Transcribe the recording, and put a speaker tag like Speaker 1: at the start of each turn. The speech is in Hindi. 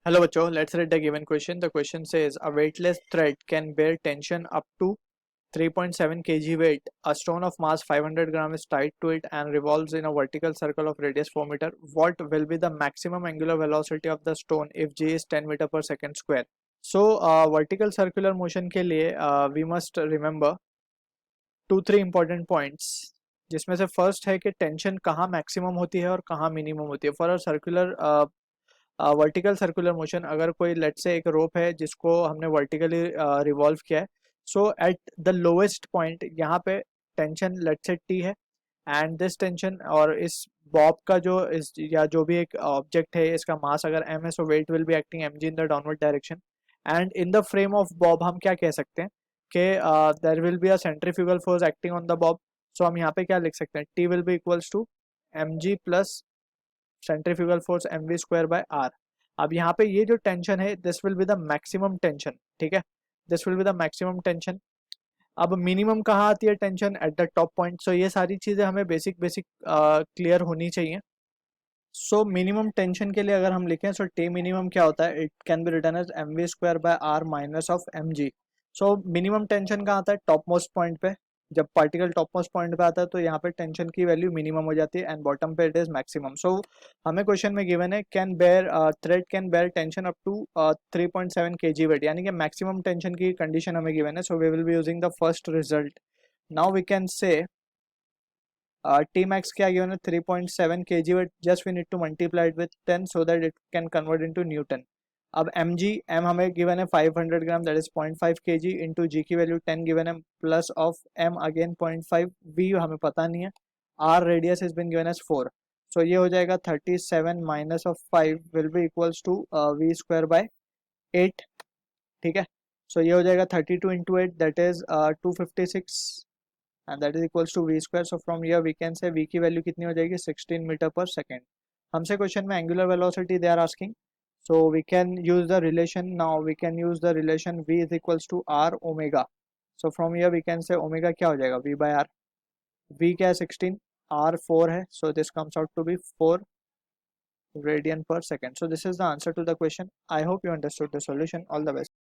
Speaker 1: Hello बच्चों, let's read the given question. The question says a weightless thread can bear tension up to 3.7 kg weight. A stone of mass 500 gram is tied to it and revolves in a vertical circle of radius 4 meter. What will be the maximum angular velocity of the stone if g is 10 meter per second square? So vertical circular motion के लिए we must remember 2-3 important points, जिसमें से फर्स्ट है कि टेंशन कहाँ मैक्सिमम होती है और कहाँ मिनिमम होती है for a circular vertical circular motion. अगर कोई लेट से एक रोप है जिसको हमने वर्टिकली रिवॉल्व किया है, सो एट द लोएस्ट पॉइंट यहाँ पे टेंशन लेट से टी है एंड दिस टेंशन और इस बॉब का जो इस या जो भी एक ऑब्जेक्ट है इसका मास अगर एम है, so weight will be acting M G in the downward direction. And in the frame of bob हम क्या कह सकते हैं कि there will be a centrifugal force acting on the bob. So हम यहाँ पे क्या लिख सकते हैं, T will be equals to M G plus centrifugal force M V square by R. अब यहाँ पे ये जो टेंशन है this will be the maximum tension. ठीक है, this will be the maximum tension. अब मिनिमम कहाँ आती है tension? At the top point. So ये सारी चीजें हमें बेसिक बेसिक क्लियर होनी चाहिए. सो मिनिमम टेंशन के लिए अगर हम लिखें, सो टी मिनिमम क्या होता है, it can be written as M V square by R minus of M G. So minimum tension कहाँ आता है? टॉप मोस्ट पॉइंट पे. जब पार्टिकल टॉप मोस्ट पॉइंट पे आता है तो यहाँ पे टेंशन की वैल्यू मिनिमम हो जाती है एंड बॉटम पे इट इज मैक्सिमम. सो हमें क्वेश्चन में गिवन है can bear thread can bear tension up to 3.7 kg weight, यानी कि मैक्सिमम टेंशन की कंडीशन हमें गिवन है. So we will be using the first result. Now we can say T max क्या given है 3.7 kg, but just we need to multiply it with 10 so that it can convert into Newton. अब m हमें given है 500 ग्राम, that is 0.5 kg into g की वैल्यू 10 given है plus of m again 0.5, v हमें पता नहीं है, r radius has been given as 4. So ये हो जाएगा 37 minus of 5 will be equals to v square by 8. ठीक है, so ये हो जाएगा 32 into 8, that is 256 and that is equals to v square. So from here we can say v की वैल्यू कितनी हो जाएगी 16 मीटर पर सेकेंड. हमसे क्वेश्चन में angular velocity they are asking, so we can use the relation. Now we can use the relation v is equals to r omega. So from here we can say omega क्या हो जाएगा v by r. v क्या है 16, r 4 है, so this comes out to be 4 radian per second. So this is the answer to the question. I hope you understood the solution. All the best.